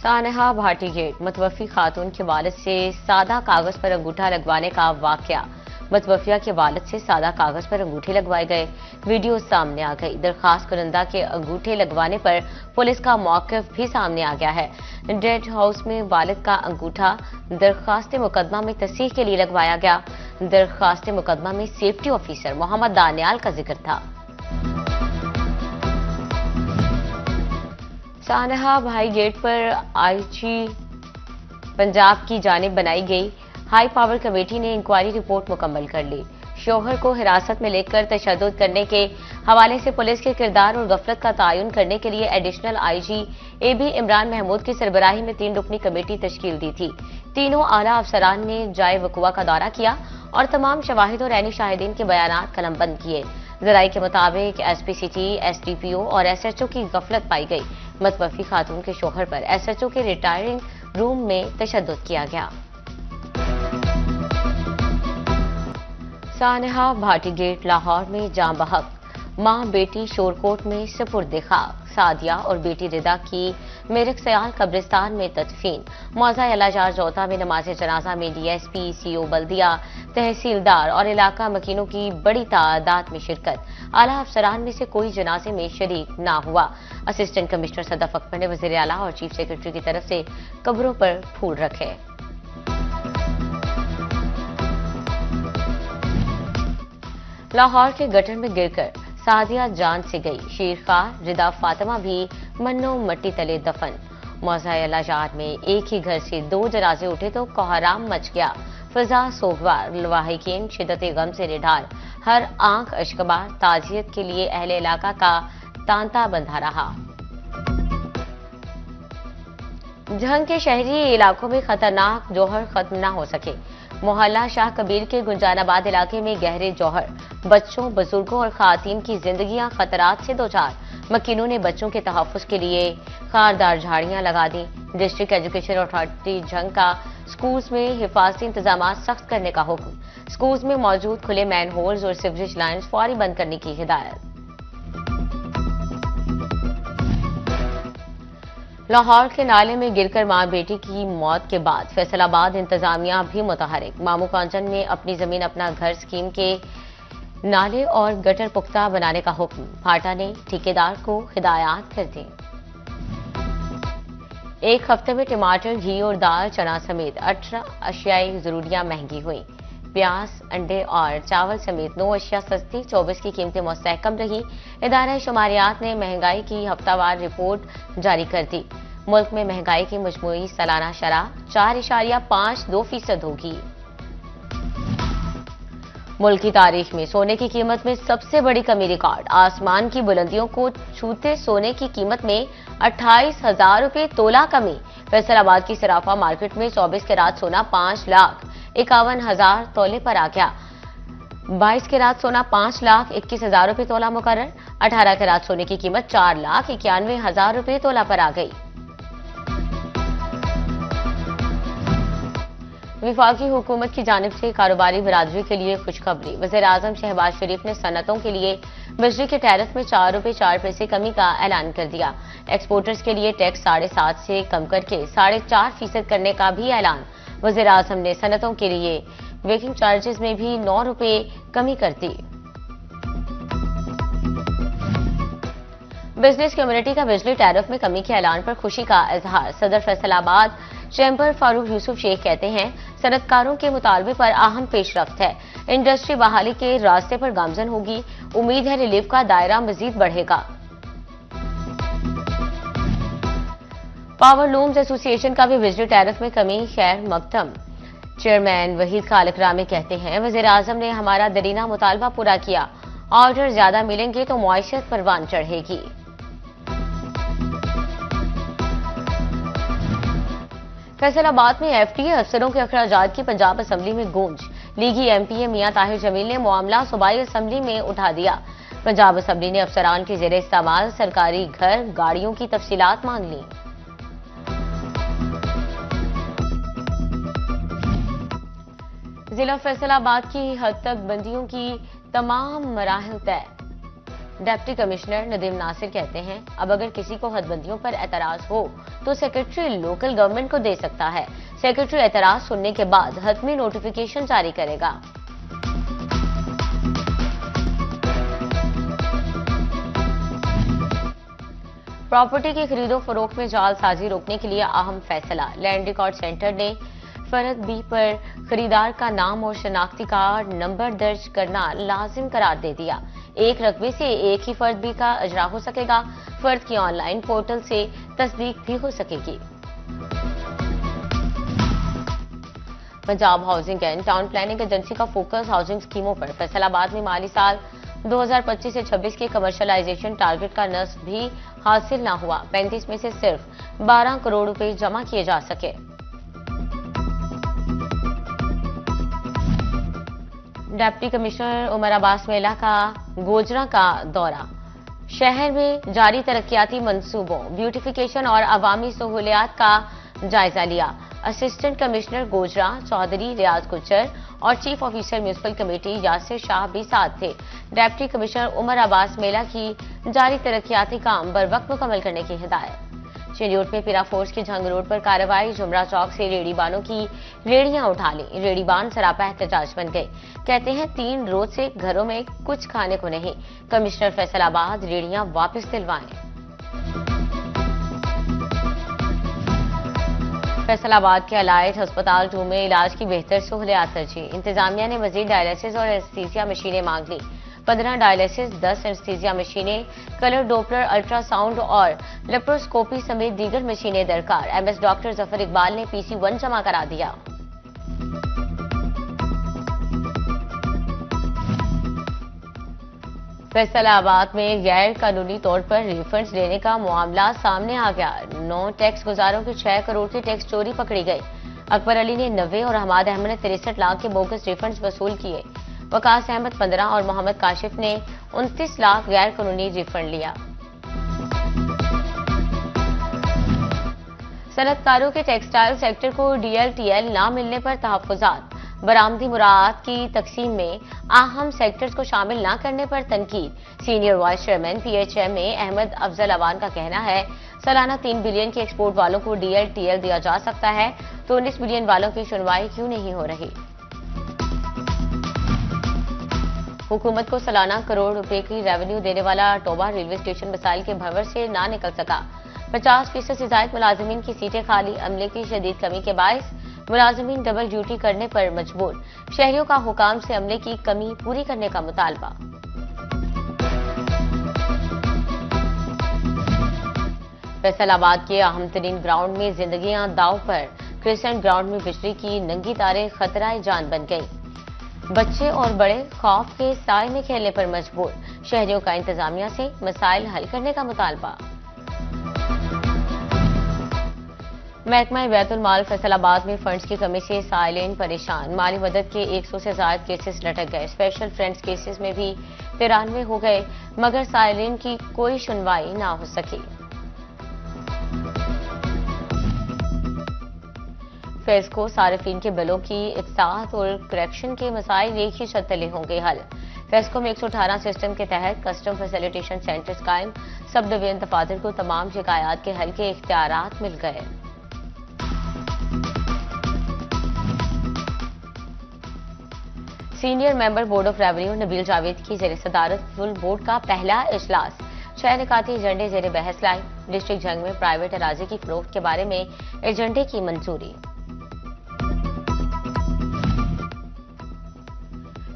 सानहा Bhati gate मुतवफ़ी खातून के वालिद से सादा कागज पर अंगूठा लगवाने का वाकया। मुतवफ़िया के वालिद से सादा कागज पर अंगूठे लगवाए गए, वीडियो सामने आ गई। दरखास्त कुनंदा के अंगूठे लगवाने पर पुलिस का मौक़िफ़ भी सामने आ गया है। डेड हाउस में वालिद का अंगूठा दरखास्त मुकदमा में तस्दीक के लिए लगवाया गया। दरखास्त मुकदमा में सेफ्टी ऑफिसर मोहम्मद दानियाल का जिक्र था। सानहा भाई गेट पर आईजी पंजाब की जानिब बनाई गई हाई पावर कमेटी ने इंक्वायरी रिपोर्ट मुकम्मल कर ली। शोहर को हिरासत में लेकर तशद्दुद करने के हवाले से पुलिस के किरदार और गफलत का तयन करने के लिए additional IG AB Imran Mahmood की सरबराही में 3 रुकनी कमेटी तश्कील दी थी। तीनों आला अफसरान ने जाए वकुआ का दौरा किया और तमाम शवाहिद और ऐनी शाहिदीन के बयानात कलमबंद किए। जराई के मुताबिक एसपीसीटी, एसडीपीओ और एसएचओ की गफलत पाई गई। मुतवफ़ी खातून के शोहर पर एसएचओ के रिटायरिंग रूम में तशद्दुद किया गया। सानहा भाटी गेट लाहौर में जाँ बहक, मां बेटी शोरकोट में सुपुर्द खाक। सादिया और बेटी रिदा की मेरक सयाल कब्रिस्तान में तदफीन। मौज़ा अलाजार जोता में नमाज जनाजा में डीएसपी, सीओ बल्दिया, तहसीलदार और इलाका मकीनों की बड़ी तादाद में शिरकत। आला अफसरान में से कोई जनाजे में शरीक ना हुआ। असिस्टेंट कमिश्नर सदफ अकबर ने वज़ीर आला और चीफ सेक्रेटरी की तरफ से कब्रों पर फूल रखे। लाहौर के गटर में गिरकर सादिया जान से गई। शेरखार रिदा फातिमा भी मन्नो मट्टी तले दफन। मौज़ा अलाजार में एक ही घर से 2 जनाजे उठे तो कोहराम मच गया। फिजा सोगवार, लवाहिकीन शिद्दत गम से निढाल, हर आंख अश्कबार। ताजियत के लिए अहले इलाका का तांता बंधा रहा। जहंग के शहरी इलाकों में खतरनाक जौहर खत्म न हो सके। मोहल्ला शाह कबीर के गुंजानाबाद इलाके में गहरे जौहर, बच्चों, बुजुर्गों और खातीन की जिंदगियां खतरात से दो चार। मकीनों ने बच्चों के तहफ्फुज के लिए खारदार झाड़ियां लगा दी। डिस्ट्रिक्ट एजुकेशन अथॉरिटी जंग का स्कूल्स में हिफाजती इंतजाम सख्त करने का हुक्म। स्कूल्स में मौजूद खुले मैन होल्स और सीवरेज लाइन्स फौरी बंद करने की हिदायत। लाहौर के नाले में गिरकर मां बेटी की मौत के बाद फैसलाबाद इंतजामिया भी मुतहरिक। मामू कांचन में अपनी जमीन अपना घर स्कीम के नाले और गटर पुख्ता बनाने का हुक्म। भाटा ने ठेकेदार को हिदायत कर दी। एक हफ्ते में टमाटर, घी और दाल, चना समेत 18 अशियाई जरूरियां महंगी हुई। प्याज, अंडे और चावल समेत 9 अशिया सस्ती, 24 की कीमतें मुस्तहकम रही। इदारा शुमारियात ने महंगाई की हफ्तावार रिपोर्ट जारी कर दी। मुल्क में महंगाई की मजमूई सालाना शरह 4.52% होगी। मुल्क की तारीख में सोने की कीमत में सबसे बड़ी कमी रिकॉर्ड। आसमान की बुलंदियों को छूते सोने की कीमत में 28,000 रुपए तोला कमी। फैसलाबाद की सराफा मार्केट में 24 कैरात सोना 5,51,000 तोले पर आ गया। 22 कैरात सोना 5,21,000 रुपए तोला मुकर्रर। 18 कैरात सोने की कीमत 4,91,000 रुपए तोला पर आ गई। विफाकी हुकूमत की जानिब से कारोबारी बिरादरी के लिए खुशखबरी। वज़ीर आज़म शहबाज शरीफ ने सनतों के लिए बिजली के टैरिफ में 4 रुपए 4 पैसे कमी का ऐलान कर दिया। एक्सपोर्टर्स के लिए टैक्स 7.5 से कम करके 4.5% करने का भी ऐलान। वज़ीर आज़म ने सनतों के लिए वेकिंग चार्जेस में भी 9 रुपए कमी कर दी। बिजनेस कम्युनिटी का बिजली टैरिफ में कमी के ऐलान पर खुशी का इजहार। सदर फैसलाबाद चैंबर फारूक यूसुफ शेख कहते हैं, सनतकारों के मुतालबे पर अहम पेशरफ्त है। इंडस्ट्री बहाली के रास्ते पर गामजन होगी। उम्मीद है रिलीफ का दायरा मजीद बढ़ेगा। पावर लूम्स एसोसिएशन का भी बिजली टैरिफ में कमी खैर मकदम। चेयरमैन वहीद खालिक रामी कहते हैं, वज़ीर आज़म ने हमारा दरीना मुतालबा पूरा किया। ऑर्डर ज्यादा मिलेंगे तो मुआशत परवान चढ़ेगी। फैसलाबाद में एफटीए अफसरों के अखराजात की पंजाब असम्बली में गूंज। लीगी एमपीए मियां ताहिर जमील ने मामला सूबाई असम्बली में उठा दिया। पंजाब असम्बली ने अफसरान के जेर इस्तेमाल सरकारी घर, गाड़ियों की तफसीलात मांग ली। जिला फैसलाबाद की हद तक बंदियों की तमाम मराहिल तय। डिप्टी कमिश्नर नदीम नासिर कहते हैं, अब अगर किसी को हदबंदियों पर एतराज हो तो सेक्रेटरी लोकल गवर्नमेंट को दे सकता है। सेक्रेटरी एतराज सुनने के बाद हतमी नोटिफिकेशन जारी करेगा। प्रॉपर्टी की खरीदो फरोख्त में जालसाजी रोकने के लिए अहम फैसला। लैंड रिकॉर्ड सेंटर ने फर्द बी पर खरीदार का नाम और शनाख्ती कार्ड नंबर दर्ज करना लाजिम करार दे दिया। एक रकबे से एक ही फर्द बी का इजरा हो सकेगा। फर्द की ऑनलाइन पोर्टल से तस्दीक भी हो सकेगी। Punjab housing and town planning agency का फोकस हाउसिंग स्कीमों पर। फैसलाबाद में माली साल 2025 से 26 के कमर्शलाइजेशन टारगेट का नस्ब भी हासिल न हुआ। 35 में से सिर्फ 12 करोड़ रुपए जमा किए जा सके। डिप्टी कमिश्नर उमर अब्बास मेला का गोजरा का दौरा। शहर में जारी तरक्याती मंसूबों, ब्यूटिफिकेशन और अवामी सहूलियात का जायजा लिया। असिस्टेंट कमिश्नर गोजरा चौधरी रियाज गुज्जर और chief officer municipal committee Yasir Shah भी साथ थे। डिप्टी कमिश्नर उमर अब्बास मेला की जारी तरक्याती काम बर वक्त मुकम्मल करने की हिदायत। शेन्योट में पिरा फोर्स की झंग रोड पर कार्रवाई। जुमरा चौक से रेड़ीबानों की रेड़ियां उठा ली। रेड़ीबान सरापा एहतजाज बन गए। कहते हैं 3 रोज से घरों में कुछ खाने को नहीं। कमिश्नर फैसलाबाद रेड़ियां वापस दिलवाएं। फैसलाबाद के अलाइड अस्पताल 2 में इलाज की बेहतर सहूलियात तरजीह। इंतजामिया ने मजीद डायलिसिस और एनेस्थीसिया मशीनें मांग ली। 15 डायलिसिस, 10 एनेस्थीसिया मशीनें, कलर डोपलर, अल्ट्रासाउंड और लेप्रोस्कोपी समेत दीगर मशीनें दरकार। एमएस डॉक्टर जफर इकबाल ने PC1 जमा करा दिया। फैसलाबाद में गैर कानूनी तौर पर रिफंड्स लेने का मामला सामने आ गया। 9 टैक्स गुजारों की 6 करोड़ की टैक्स चोरी पकड़ी गई। अकबर अली ने 90 और हमाद अहमद ने 63 लाख के बोगस रिफंड्स वसूल किए। वकास अहमद 15 और मोहम्मद काशिफ ने 29 लाख गैर कानूनी रिफंड लिया। सनतकारों के टेक्सटाइल सेक्टर को DLTL न मिलने पर तहफ्फुजात। बरामदी मुराद की तकसीम में अहम सेक्टर्स को शामिल न करने पर तनकीद। Senior vice chairman PHMA Ahmad Afzal Awan का कहना है, सालाना 3 बिलियन के एक्सपोर्ट वालों को DLTL दिया जा सकता है तो 19 बिलियन वालों की सुनवाई क्यों नहीं हो रही। हुकूमत को सालाना करोड़ रुपए की रेवेन्यू देने वाला टोबा रेलवे स्टेशन मसाइल के भंवर से ना निकल सका। 50% से ज्यादा मुलाजिमीन की सीटें खाली। अमले की शदीद कमी के बायस मुलाजिमीन डबल ड्यूटी करने पर मजबूर। शहरियों का हुकाम से अमले की कमी पूरी करने का मुतालबा। फैसलाबाद के अहम तरीन ग्राउंड में जिंदगियां दाव पर। क्रिसेंट ग्राउंड में बिजली की नंगी तारें खतरा जान बन गई। बच्चे और बड़े खौफ के साए में खेलने पर मजबूर। शहरियों का इंतजामिया से मसाइल हल करने का मुतालबा। महकमा बैतुल माल फैसलाबाद में फंड्स की कमी से साइलिन परेशान। माली मदद के 100 से ज्यादा केसेस लटक गए। स्पेशल फ्रेंड्स केसेस में भी 93 हो गए, मगर साइलिन की कोई सुनवाई ना हो सकी। फेस्को सार्फिन के बिलों की इफ्ताह और करेक्शन के मसाइल एक ही छत तले होंगे हल। फेस्को में 118 सिस्टम के तहत कस्टम फैसिलिटेशन सेंटर्स कायम। सब डिवीजन दफातर को तमाम शिकायत के हल के इख्तियारात मिल गए। Senior member board of revenue Nabeel Javed की जेर सदारत फुल बोर्ड का पहला इजलास। 6 निकाती एजेंडे जेर बहस लाई। डिस्ट्रिक्ट जंग में प्राइवेट अराजी की फरोख्त के बारे में एजेंडे की मंजूरी।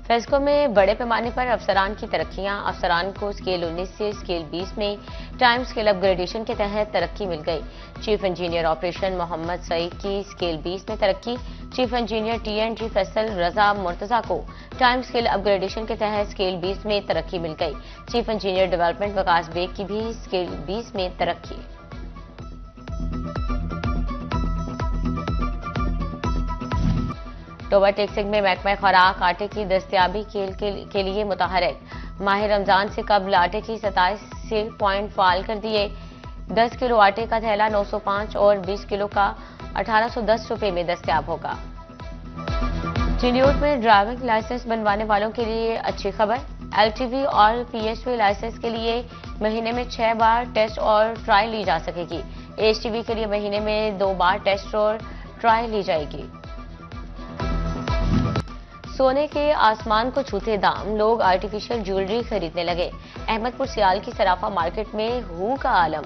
फेस्को में बड़े पैमाने पर अफसरान की तरक्कियां। अफसरान को स्केल 19 से स्केल 20 में टाइम स्केल अपग्रेडेशन के तहत तरक्की मिल गई। Chief engineer operation Mohammad Saeed की स्केल 20 में तरक्की। Chief engineer TNG Faisal Raza Murtaza को टाइम स्केल अपग्रेडेशन के तहत स्केल 20 में तरक्की मिल गई। Chief engineer development Waqas Baig की भी स्केल 20 में तरक्की। टोबा टेक्सिंग में महकमा खुराक आटे की दस्तयाबी के लिए मुतहरिक। माह रमजान से कबल आटे की 27 से पॉइंट फाल कर दिए। 10 किलो आटे का थैला 905 और 20 किलो का 1810 रुपए में दस्तयाब होगा। चिन्योट में ड्राइविंग लाइसेंस बनवाने वालों के लिए अच्छी खबर। एलटीवी और पीएचवी लाइसेंस के लिए महीने में 6 बार टेस्ट और ट्रायल ली जा सकेगी। एचटीवी के लिए महीने में 2 बार टेस्ट और ट्रायल ली जाएगी। सोने के आसमान को छूते दाम, लोग आर्टिफिशियल ज्वेलरी खरीदने लगे। अहमदपुर सियाल की सराफा मार्केट में हू का आलम।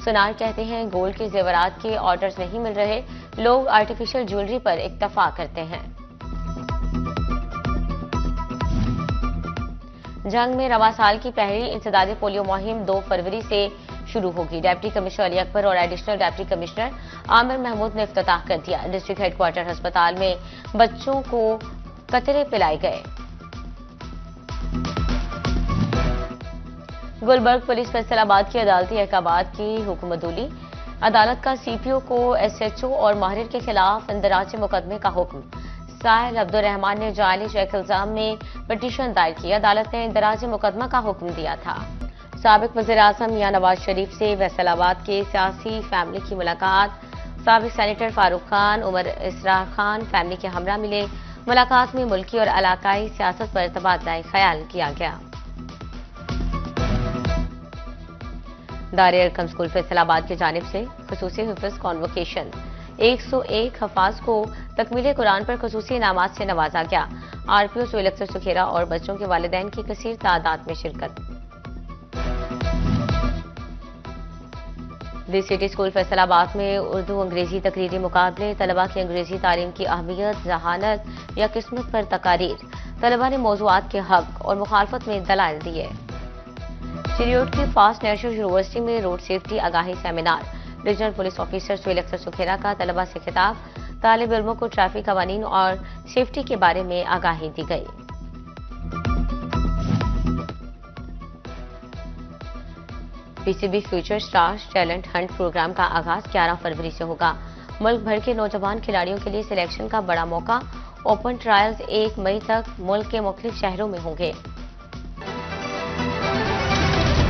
सुनार कहते हैं गोल्ड के जेवरात के ऑर्डर्स नहीं मिल रहे, लोग आर्टिफिशियल ज्वेलरी पर इक्तफा करते हैं। जंग में रवा साल की पहली इंसदादी पोलियो मुहिम 2 फरवरी से शुरू होगी। डिप्टी कमिश्नर अली अकबर और additional deputy commissioner Amir Mahmood ने इफ्तिताह कर दिया। डिस्ट्रिक्ट हेडक्वार्टर अस्पताल में बच्चों को कतरे पिलाए गए। गुलबर्ग पुलिस फैसलाबाद की अदालती अहकामात की हुक्मदुली। अदालत का सीपीओ को एसएचओ और माहिर के खिलाफ इंदराज मुकदमे का हुक्म। साहिल अब्दुर्रहमान ने जाली चेक इल्जाम में पिटीशन दायर की। अदालत ने इंदराज मुकदमा का हुक्म दिया था। साबिक वज़ीर-ए-आज़म मियां नवाज शरीफ से फैसलाबाद के सियासी फैमिली की मुलाकात। साबिक सेनेटर फारूक खान, उमर इसरार खान फैमिली के हमरा मिले। मुलाकात में मुल्की और इलाकाई सियासत पर तबादला ख्याल किया गया। दारे अरकम स्कूल फैसलाबाद की जानिब से खुसूसी हिफ्ज़ कॉन्वोकेशन। 101 हफाज को तकमील कुरान पर खुसूसी इनामात से नवाजा गया। आरपीओ सुहेल अख्तर सुखेरा और बच्चों के वालिदैन की कसीर तादाद में शिरकत। दी सिटी स्कूल फैसलाबाद में उर्दू अंग्रेजी तकरीरी मुकाबले। तलबा की अंग्रेजी तालीम की अहमियत, जहानत या किस्मत पर तकारीर। तलबा ने मौज़ूआत के हक और मुखालफत में दलाइल दिए। चिरियोट की फास्ट नेशनल यूनिवर्सिटी में रोड सेफ्टी आगाही seminar. Regional police officer Suhail Akhtar Sukhera का तलबा से खिताब। तालिब इल्मों को ट्रैफिक कवानीन और सेफ्टी के बारे में आगाही दी गई। PCB future stars talent hunt program का आगाज 11 फरवरी से होगा। मुल्क भर के नौजवान खिलाड़ियों के लिए सिलेक्शन का बड़ा मौका। ओपन ट्रायल्स 1 मई तक मुल्क के मुख्तलिफ शहरों में होंगे।